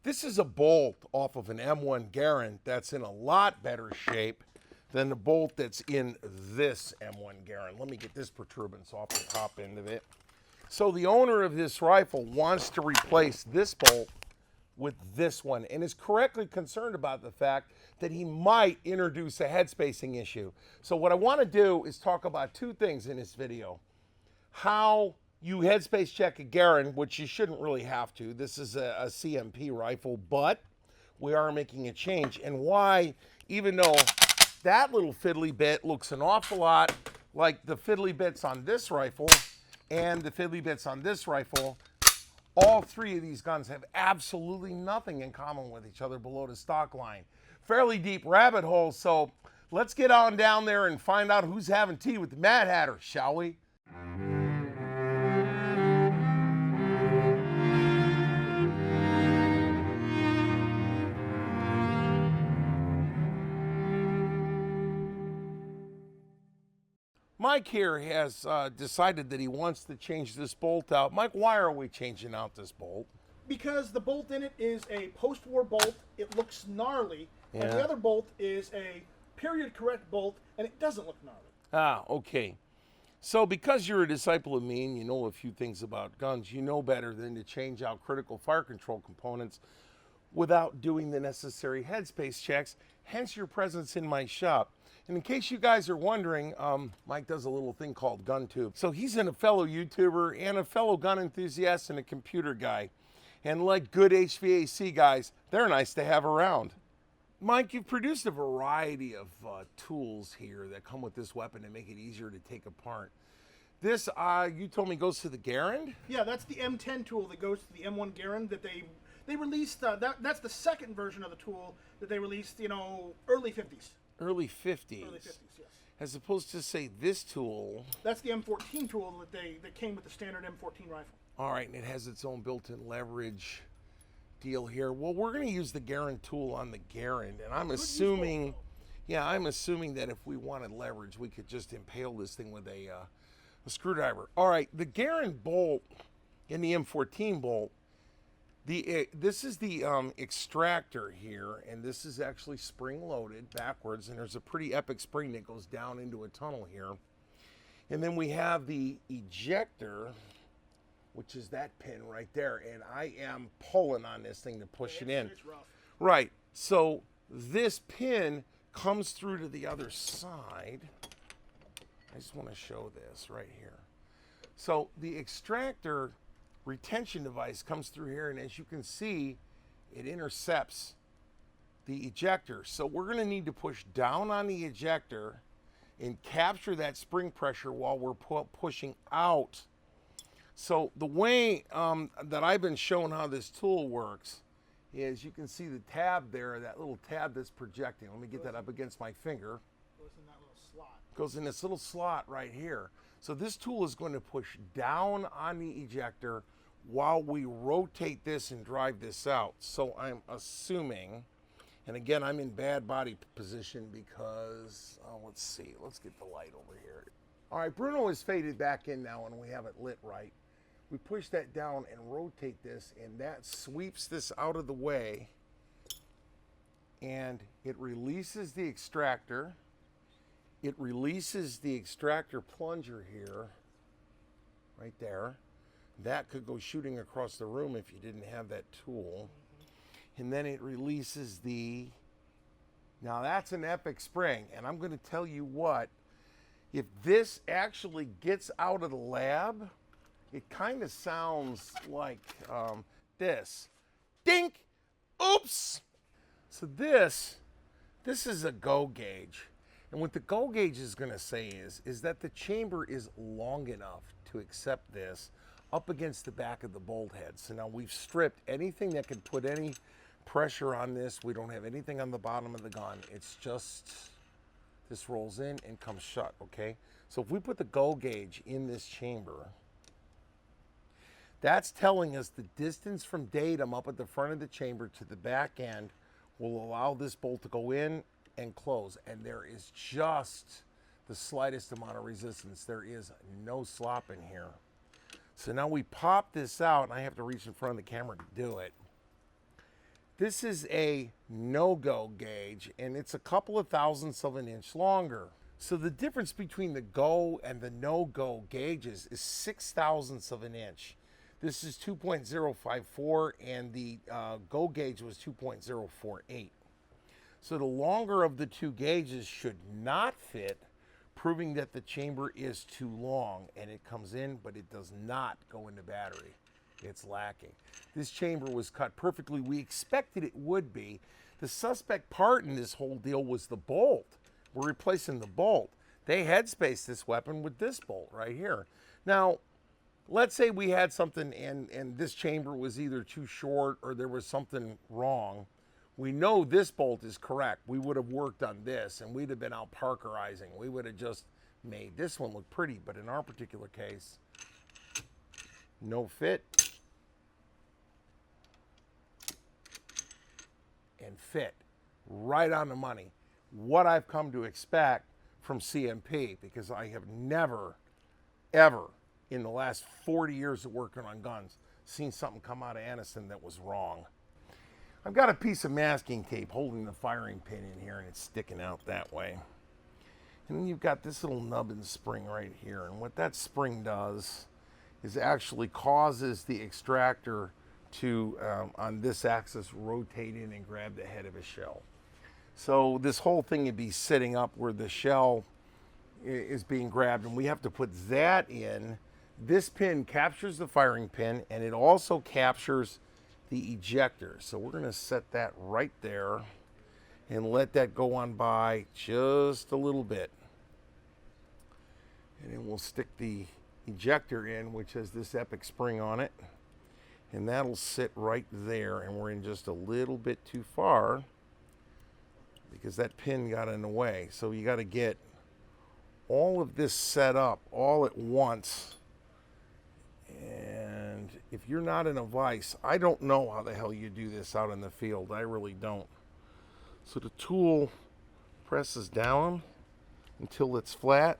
This is a bolt off of an M1 Garand that's in a lot better shape than the bolt that's in this M1 Garand. Let me get this protuberance off the top end of it. So the owner of this rifle wants to replace this bolt with this one and is correctly concerned about the fact that he might introduce a head spacing issue. So what I want to do is talk about two things in this video. How you headspace check a Garand, which you shouldn't really have to. This is a CMP rifle, but we are making a change. And why, even though that little fiddly bit looks an awful lot like the fiddly bits on this rifle and the fiddly bits on this rifle, all three of these guns have absolutely nothing in common with each other below the stock line. Fairly deep rabbit hole, so let's get on down there and find out who's having tea with the Mad Hatter, shall we? Mike here has decided that he wants to change this bolt out. Mike, why are we changing out this bolt? Because the bolt in it is a post-war bolt. It looks gnarly. And the other bolt is a period-correct bolt, and it doesn't look gnarly. Ah, okay. So because you're a disciple of me and you know a few things about guns, you know better than to change out critical fire control components without doing the necessary headspace checks, hence your presence in my shop. And in case you guys are wondering, Mike does a little thing called GunTube. So he's a fellow YouTuber and a fellow gun enthusiast and a computer guy. And like good HVAC guys, they're nice to have around. Mike, you've produced a variety of tools here that come with this weapon to make it easier to take apart. This, you told me, goes to the Garand? Yeah, that's the M10 tool that goes to the M1 Garand that they released. That's the second version of the tool that they released, early 50s. Early 50s. Early 50s, yes. As opposed to, say, this tool. That's the M14 tool that came with the standard M14 rifle. All right, and it has its own built-in leverage deal here. Well, we're going to use the Garand tool on the Garand, and I'm assuming that if we wanted leverage, we could just impale this thing with a screwdriver. All right, the Garand bolt and the M14 bolt, this is the extractor here, and this is actually spring-loaded backwards, and there's a pretty epic spring that goes down into a tunnel here. And then we have the ejector, which is that pin right there, and I am pulling on this thing to push it in. It's rough. Right, so this pin comes through to the other side. I just want to show this right here. So the extractor retention device comes through here, and as you can see, it intercepts the ejector. So we're going to need to push down on the ejector and capture that spring pressure while we're pushing out. So the way that I've been shown how this tool works is you can see the tab there, that little tab that's projecting. Let me get that up against my finger. Goes in that little slot. Goes in this little slot right here. So this tool is going to push down on the ejector while we rotate this and drive this out. So I'm assuming, and again, I'm in bad body position because, let's see, let's get the light over here. All right, Bruno is faded back in now and we have it lit right. We push that down and rotate this, and that sweeps this out of the way, and it releases the extractor. It releases the extractor plunger here, right there. That could go shooting across the room if you didn't have that tool. And then it releases now that's an epic spring, and I'm going to tell you what, if this actually gets out of the lab, it kind of sounds like this. Dink! Oops! So this is a go gauge. And what the go gauge is going to say is that the chamber is long enough to accept this up against the back of the bolt head. So now we've stripped anything that could put any pressure on this. We don't have anything on the bottom of the gun. It's just, this rolls in and comes shut, okay? So if we put the go gauge in this chamber, that's telling us the distance from datum up at the front of the chamber to the back end will allow this bolt to go in and close. And there is just the slightest amount of resistance. There is no slop in here. So now we pop this out, and I have to reach in front of the camera to do it. This is a no-go gauge, and it's a couple of thousandths of an inch longer. So the difference between the go and the no-go gauges is 6 thousandths of an inch. This is 2.054, and the go gauge was 2.048. So the longer of the two gauges should not fit, proving that the chamber is too long, and it comes in, but it does not go in the battery. It's lacking. This chamber was cut perfectly. We expected it would be. The suspect part in this whole deal was the bolt. We're replacing the bolt. They headspace this weapon with this bolt right here. Now, let's say we had something and this chamber was either too short or there was something wrong. We know this bolt is correct. We would have worked on this and we'd have been out Parkerizing. We would have just made this one look pretty, but in our particular case, no fit and fit right on the money. What I've come to expect from CMP, because I have never, ever in the last 40 years of working on guns seen something come out of Anniston that was wrong. I've got a piece of masking tape holding the firing pin in here, and it's sticking out that way. And then you've got this little nubbin spring right here, and what that spring does is actually causes the extractor to, on this axis, rotate in and grab the head of a shell. So this whole thing would be sitting up where the shell is being grabbed, and we have to put that in. This pin captures the firing pin, and it also captures the ejector. So we're going to set that right there and let that go on by just a little bit. And then we'll stick the ejector in, which has this epic spring on it, and that'll sit right there, and we're in just a little bit too far because that pin got in the way. So you got to get all of this set up all at once. And if you're not in a vise, I don't know how the hell you do this out in the field. I really don't. So the tool presses down until it's flat,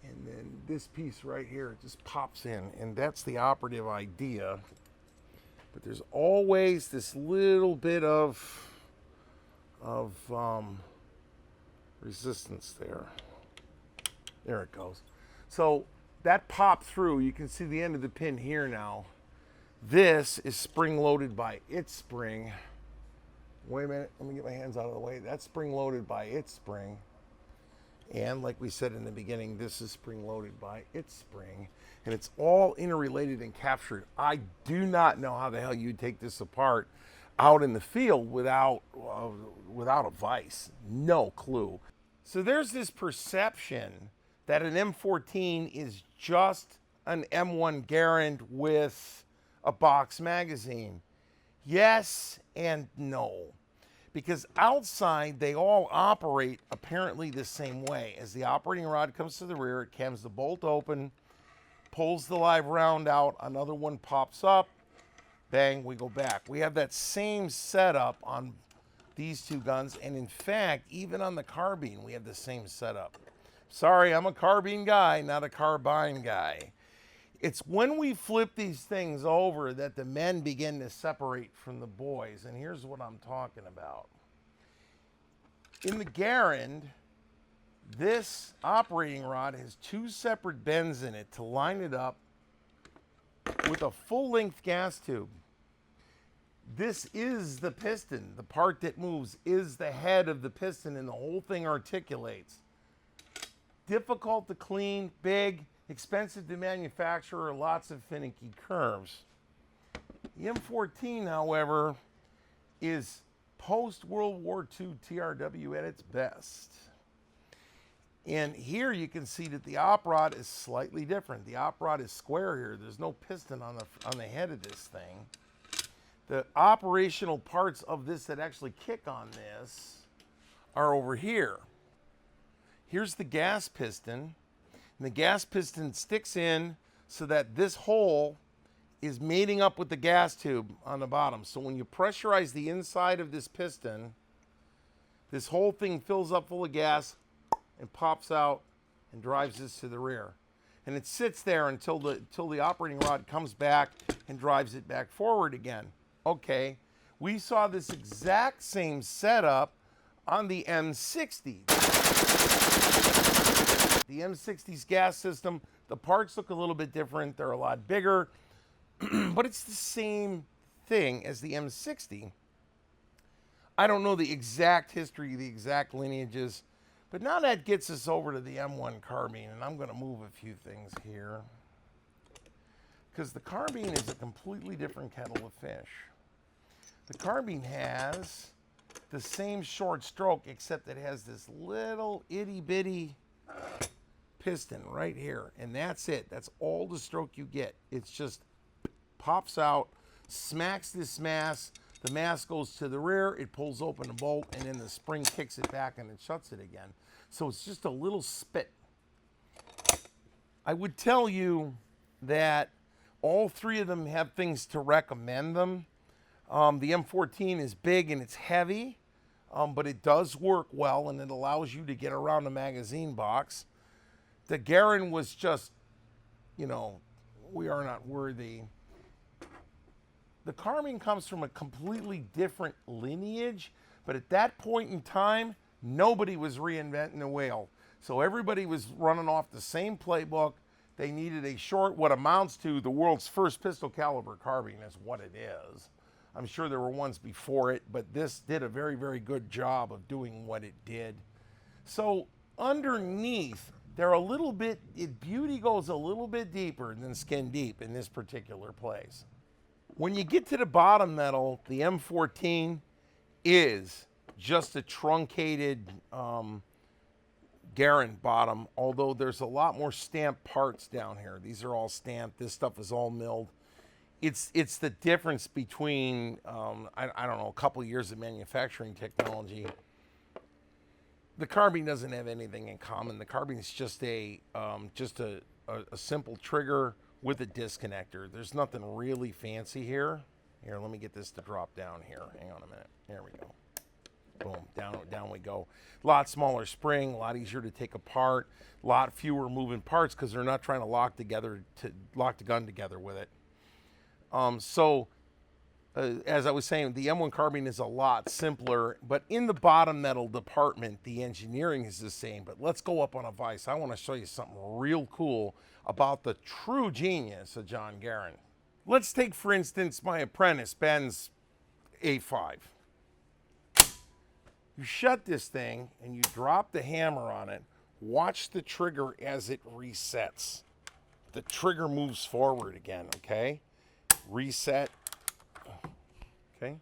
and then this piece right here just pops in, and that's the operative idea. But there's always this little bit of resistance there. There it goes. So that popped through. You can see the end of the pin here now. This is spring loaded by its spring. Wait a minute, let me get my hands out of the way. That's spring loaded by its spring. And like we said in the beginning, this is spring loaded by its spring. And it's all interrelated and captured. I do not know how the hell you take this apart out in the field without a vise. No clue. So there's this perception that an M14 is just an M1 Garand with a box magazine. Yes and no. Because outside, they all operate apparently the same way. As the operating rod comes to the rear, it cams the bolt open, pulls the live round out, another one pops up, bang, we go back. We have that same setup on these two guns, and in fact, even on the carbine, we have the same setup. Sorry, I'm a carbine guy, not a carbine guy. It's when we flip these things over that the men begin to separate from the boys, and here's what I'm talking about. In the Garand, this operating rod has two separate bends in it to line it up with a full-length gas tube. This is the piston. The part that moves is the head of the piston, and the whole thing articulates. Difficult to clean, big, expensive to manufacture, lots of finicky curves. The M14, however, is post-World War II TRW at its best. And here you can see that the op rod is slightly different. The op rod is square here. There's no piston on the head of this thing. The operational parts of this that actually kick on this are over here. Here's the gas piston. And the gas piston sticks in so that this hole is mating up with the gas tube on the bottom. So when you pressurize the inside of this piston, this whole thing fills up full of gas and pops out and drives this to the rear. And it sits there until the operating rod comes back and drives it back forward again. Okay, We saw this exact same setup on the M60. The M60's gas system, the parts look a little bit different. They're a lot bigger, but it's the same thing as the M60. I don't know the exact history, the exact lineages, but now that gets us over to the M1 carbine, and I'm going to move a few things here because the carbine is a completely different kettle of fish. The carbine has the same short stroke, except it has this little itty-bitty piston right here, and that's it. That's all the stroke you get. It's just pops out, smacks this mass, the mass goes to the rear, it pulls open the bolt, and then the spring kicks it back and it shuts it again. So it's just a little spit. I would tell you that all three of them have things to recommend them. The M14 is big and it's heavy, but it does work well and it allows you to get around the magazine box. The Garand was just, you know, we are not worthy. The carbine comes from a completely different lineage, but at that point in time, nobody was reinventing the wheel. So everybody was running off the same playbook. They needed a short, what amounts to the world's first pistol caliber carbine is what it is. I'm sure there were ones before it, but this did a very, very good job of doing what it did. So underneath, they're a little bit, beauty goes a little bit deeper than skin deep in this particular place. When you get to the bottom metal, the M14 is just a truncated Garand bottom, although there's a lot more stamped parts down here. These are all stamped. This stuff is all milled. It's the difference between, I don't know, a couple years of manufacturing technology. The carbine doesn't have anything in common. The carbine is just a simple trigger with a disconnector. There's nothing really fancy here. Here, let me get this to drop down here. Hang on a minute. There we go. Boom, down we go. A lot smaller spring, a lot easier to take apart, a lot fewer moving parts because they're not trying to lock the gun together with it. As I was saying, the M1 carbine is a lot simpler, but in the bottom metal department, the engineering is the same. But let's go up on a vise. I want to show you something real cool about the true genius of John Garand. Let's take, for instance, my apprentice, Ben's A5. You shut this thing and you drop the hammer on it. Watch the trigger as it resets. The trigger moves forward again, okay? Reset. Okay?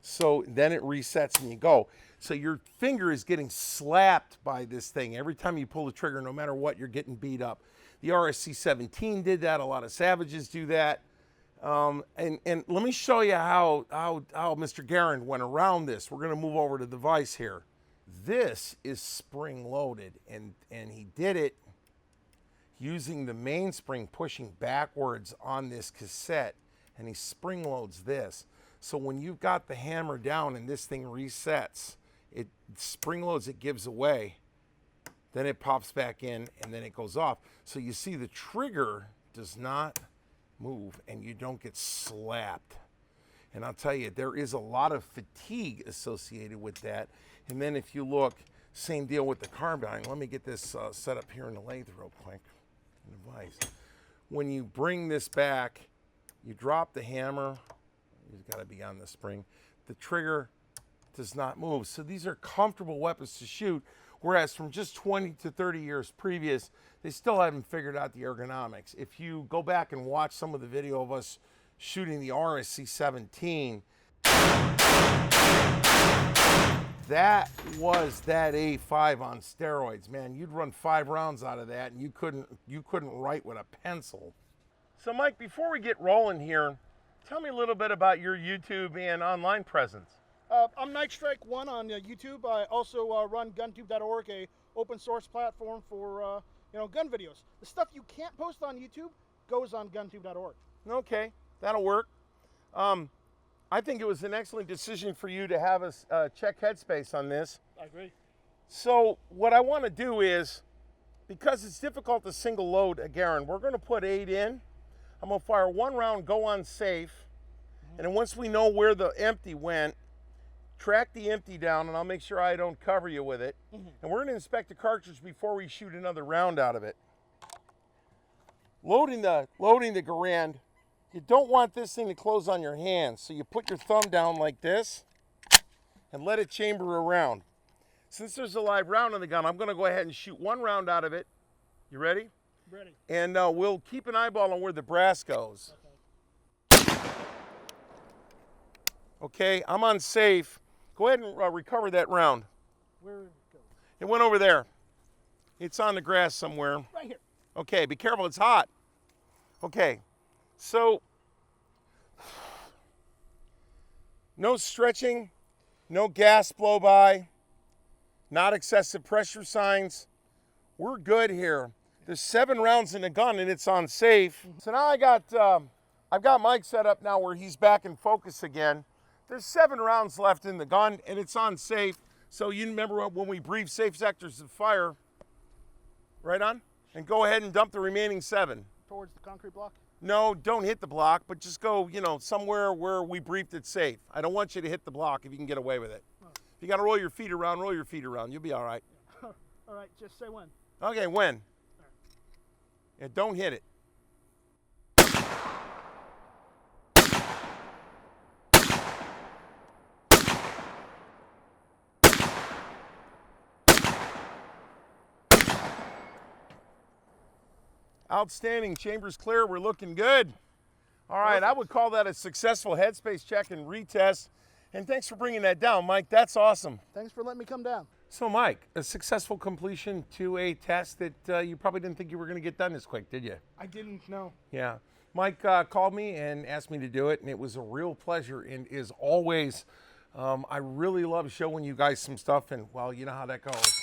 So then it resets and you go. So your finger is getting slapped by this thing. Every time you pull the trigger, no matter what, you're getting beat up. The RSC-17 did that. A lot of Savages do that. And let me show you how Mr. Garand went around this. We're going to move over to the vise here. This is spring-loaded, and he did it using the mainspring pushing backwards on this cassette, and he spring-loads this. So when you've got the hammer down and this thing resets, it spring-loads, it gives away. Then it pops back in, and then it goes off. So you see the trigger does not move, and you don't get slapped. And I'll tell you, there is a lot of fatigue associated with that. And then if you look, same deal with the carbine. Let me get this set up here in the lathe real quick. In the vise. When you bring this back, you drop the hammer. You've got to be on the spring. The trigger does not move. So these are comfortable weapons to shoot, whereas from just 20 to 30 years previous, they still haven't figured out the ergonomics. If you go back and watch some of the video of us shooting the RSC-17, that was that A5 on steroids, man. You'd run 5 rounds out of that, and you couldn't write with a pencil. So, Mike, before we get rolling here, tell me a little bit about your YouTube and online presence. I'm Night Strike 1 on YouTube. I also run GunTube.org, a open source platform for gun videos. The stuff you can't post on YouTube goes on GunTube.org. Okay, that'll work. I think it was an excellent decision for you to have us check Headspace on this. I agree. So what I want to do is, because it's difficult to single load a Garand, we're going to put 8 in. I'm going to fire 1 round, go on safe, And then once we know where the empty went, track the empty down, and I'll make sure I don't cover you with it. And we're going to inspect the cartridge before we shoot another round out of it. Loading the Garand, you don't want this thing to close on your hands, so you put your thumb down like this and let it chamber around. Since there's a live round in the gun, I'm going to go ahead and shoot one round out of it. You ready? Ready. And we'll keep an eyeball on where the brass goes. Okay, I'm on safe. Go ahead and recover that round. Where it goes? It went over there. It's on the grass somewhere. Right here. Okay, be careful, it's hot. Okay, so no stretching, no gas blow by, not excessive pressure signs. We're good here. There's 7 rounds in the gun and it's on safe. So now I've got Mike set up now where he's back in focus again. There's 7 rounds left in the gun and it's on safe. So you remember when we briefed safe sectors of fire, right on? And go ahead and dump the remaining 7. Towards the concrete block? No, don't hit the block, but just go, somewhere where we briefed it safe. I don't want you to hit the block if you can get away with it. If you got to roll your feet around, roll your feet around. You'll be all right. All right, just say when. Okay, when? Yeah, don't hit it. Outstanding. Chamber's clear. We're looking good. All right, I would call that a successful Headspace check and retest. And thanks for bringing that down, Mike. That's awesome. Thanks for letting me come down. So, Mike, a successful completion to a test that you probably didn't think you were going to get done this quick, did you? I didn't know. Yeah. Mike called me and asked me to do it, and it was a real pleasure. And as always, I really love showing you guys some stuff, and, well, you know how that goes.